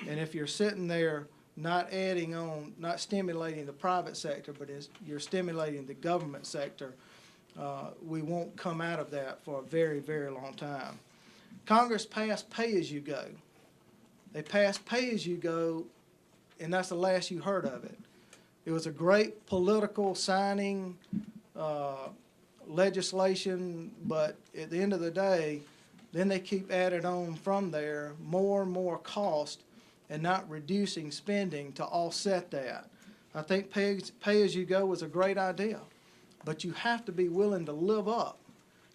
And if you're sitting there not adding on, not stimulating the private sector, but you're stimulating the government sector, we won't come out of that for a very, very long time. Congress passed pay-as-you-go. They passed pay-as-you-go, and that's the last you heard of it. It was a great political signing legislation, but at the end of the day, then they keep adding on from there more and more cost and not reducing spending to offset that. I think pay-as-you-go was a great idea, but you have to be willing to live up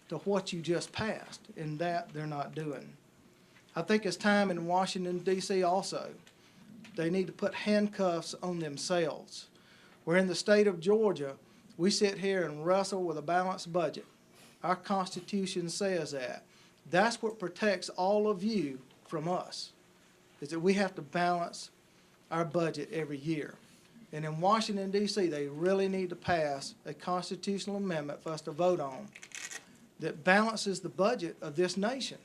to what you just passed, and that they're not doing. I think it's time in Washington, D.C. also. They need to put handcuffs on themselves. We're in the state of Georgia. We sit here and wrestle with a balanced budget. Our Constitution says that. That's what protects all of you from us, is that we have to balance our budget every year. And in Washington, D.C., they really need to pass a constitutional amendment for us to vote on that balances the budget of this nation.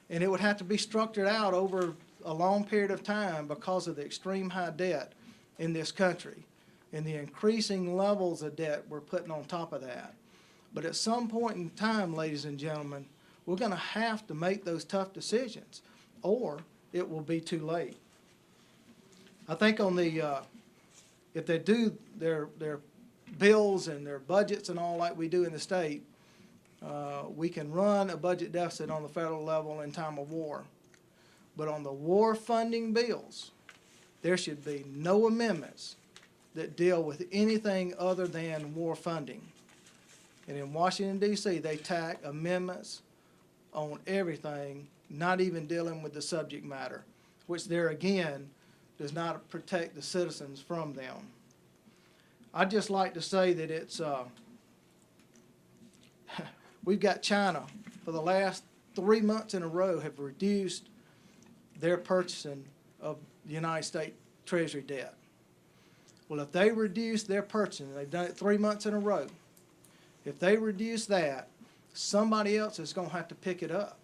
And it would have to be structured out over a long period of time because of the extreme high debt in this country and the increasing levels of debt we're putting on top of that. But at some point in time, ladies and gentlemen, we're going to have to make those tough decisions, or it will be too late. I think on the, if they do their bills and their budgets and all like we do in the state, we can run a budget deficit on the federal level in time of war. But on the war funding bills, there should be no amendments that deal with anything other than war funding. And in Washington, D.C., they tack amendments on everything, not even dealing with the subject matter, which there again does not protect the citizens from them. I'd just like to say that it's, we've got China for the last 3 months in a row have reduced their purchasing of the United States Treasury debt. Well, if they reduce their purchasing, they've done it 3 months in a row, if they reduce that, somebody else is going to have to pick it up.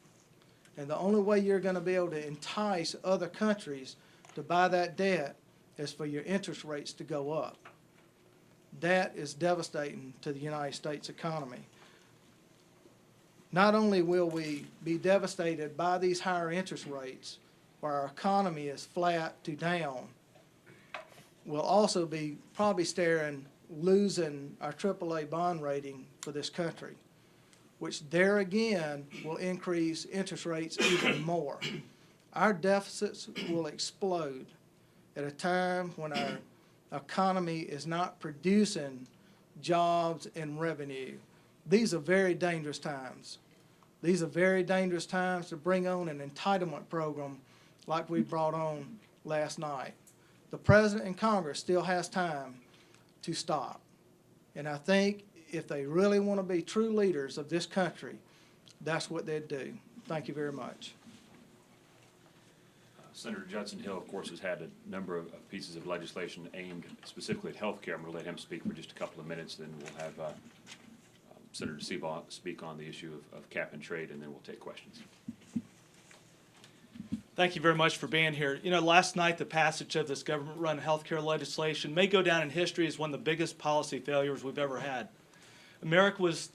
And the only way you're going to be able to entice other countries to buy that debt is for your interest rates to go up. That is devastating to the United States economy. Not only will we be devastated by these higher interest rates, where our economy is flat to down, we'll also be probably losing our AAA bond rating for this country, which there again will increase interest rates even more. Our deficits will explode at a time when our economy is not producing jobs and revenue. These are very dangerous times. These are very dangerous times to bring on an entitlement program like we brought on last night. The President and Congress still has time to stop. And I think if they really want to be true leaders of this country, that's what they'd do. Thank you very much. Senator Judson Hill, of course, has had a number of pieces of legislation aimed specifically at health care. I'm going to let him speak for just a couple of minutes, then we'll have Senator Seabaugh speak on the issue of cap and trade, and then we'll take questions. Thank you very much for being here. You know, last night the passage of this government-run health care legislation may go down in history as one of the biggest policy failures we've ever had. America was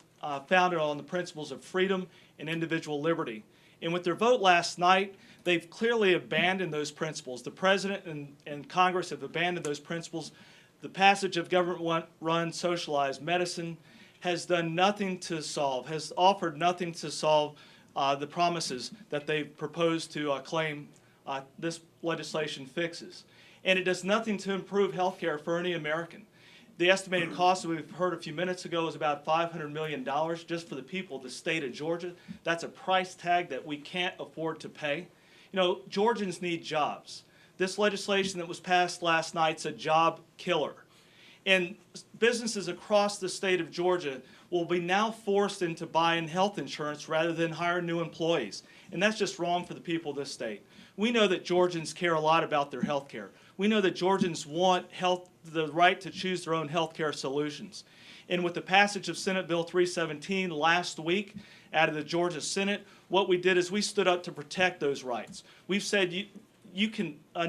founded on the principles of freedom and individual liberty. And with their vote last night, they've clearly abandoned those principles. The President and Congress have abandoned those principles. The passage of government-run socialized medicine has done nothing to solve, has offered nothing to solve the promises that they proposed to claim this legislation fixes. And it does nothing to improve health care for any American. The estimated cost that we've heard a few minutes ago is about $500 million just for the people of the state of Georgia. That's a price tag that we can't afford to pay. You know, Georgians need jobs. This legislation that was passed last night's a job killer. And businesses across the state of Georgia will be now forced into buying health insurance rather than hire new employees. And that's just wrong for the people of this state. We know that Georgians care a lot about their health care. We know that Georgians want the right to choose their own health care solutions. And with the passage of Senate Bill 317 last week out of the Georgia Senate, what we did is we stood up to protect those rights. We've said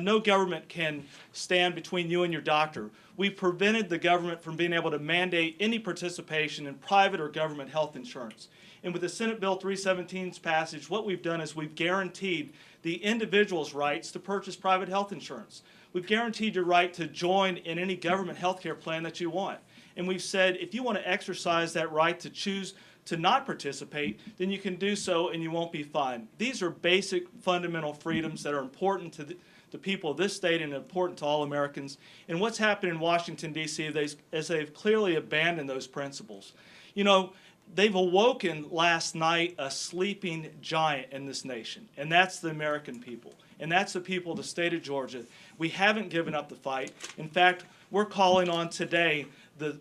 no government can stand between you and your doctor. We've prevented the government from being able to mandate any participation in private or government health insurance. And with the Senate Bill 317's passage, what we've done is we've guaranteed the individual's rights to purchase private health insurance. We've guaranteed your right to join in any government health care plan that you want. And we've said if you want to exercise that right to choose to not participate, then you can do so and you won't be fined. These are basic fundamental freedoms that are important to the people of this state and important to all Americans. And what's happened in Washington, D.C. is they've clearly abandoned those principles. You know, they've awoken last night a sleeping giant in this nation, and that's the American people. And that's the people of the state of Georgia. We haven't given up the fight. In fact, we're calling on today the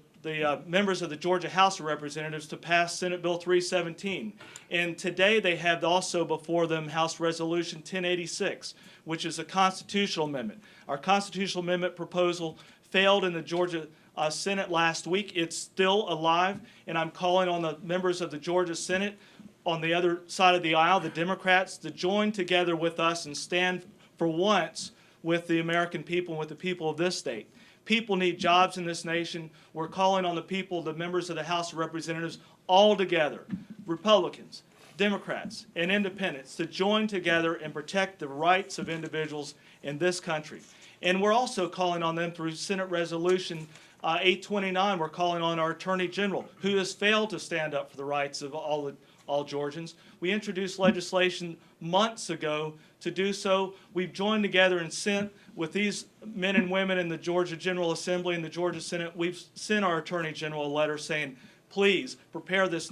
members of the Georgia House of Representatives to pass Senate Bill 317. And today they have also before them House Resolution 1086, which is a constitutional amendment. Our constitutional amendment proposal failed in the Georgia Senate last week. It's still alive, and I'm calling on the members of the Georgia Senate on the other side of the aisle, the Democrats, to join together with us and stand for once with the American people and with the people of this state. People need jobs in this nation. We're calling on the people, the members of the House of Representatives, all together, Republicans, Democrats, and independents, to join together and protect the rights of individuals in this country. And we're also calling on them through Senate Resolution 829. We're calling on our Attorney General, who has failed to stand up for the rights of all Georgians. We introduced legislation months ago to do so. We've joined together and sent, with these men and women in the Georgia General Assembly and the Georgia Senate, we've sent our Attorney General a letter saying, please prepare this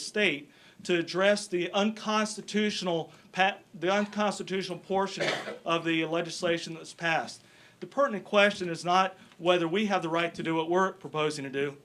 state to address the unconstitutional portion of the legislation that's passed. The pertinent question is not whether we have the right to do what we're proposing to do.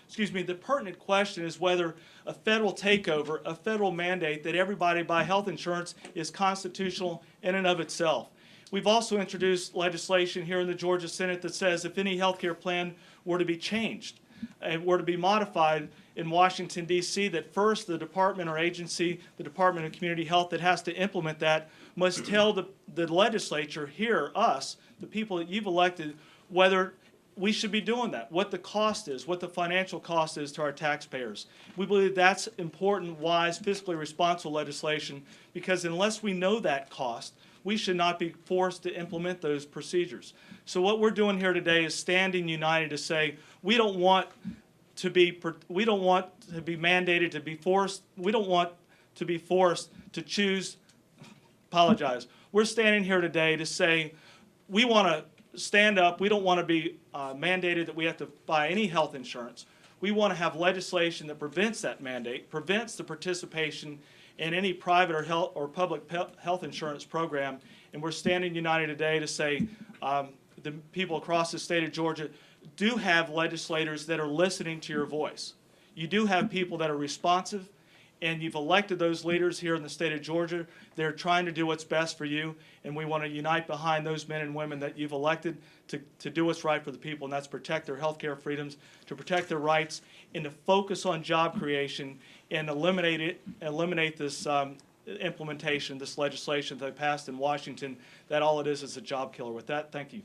Excuse me. The pertinent question is whether a federal takeover, a federal mandate that everybody buy health insurance is constitutional in and of itself. We've also introduced legislation here in the Georgia Senate that says if any health care plan were to be changed and were to be modified in Washington, D.C., that first the department or agency, the Department of Community Health that has to implement that, must tell the legislature here, us, the people that you've elected, whether we should be doing that, what the cost is, what the financial cost is to our taxpayers. We believe that's important, wise, fiscally responsible legislation, because unless we know that cost, we should not be forced to implement those procedures. So what we're doing here today is standing united to say we don't want to be mandated to be forced. We don't want to be forced to choose. Apologize. We're standing here today to say we want to stand up. We don't want to be mandated that we have to buy any health insurance. We want to have legislation that prevents that mandate, prevents the participation in any private or public health insurance program. And we're standing united today to say the people across the state of Georgia do have legislators that are listening to your voice. You do have people that are responsive, and you've elected those leaders here in the state of Georgia. They're trying to do what's best for you, and we want to unite behind those men and women that you've elected to do what's right for the people, and that's protect their health care freedoms, to protect their rights, and to focus on job creation and eliminate this implementation, this legislation that passed in Washington, that all it is a job killer. With that, thank you.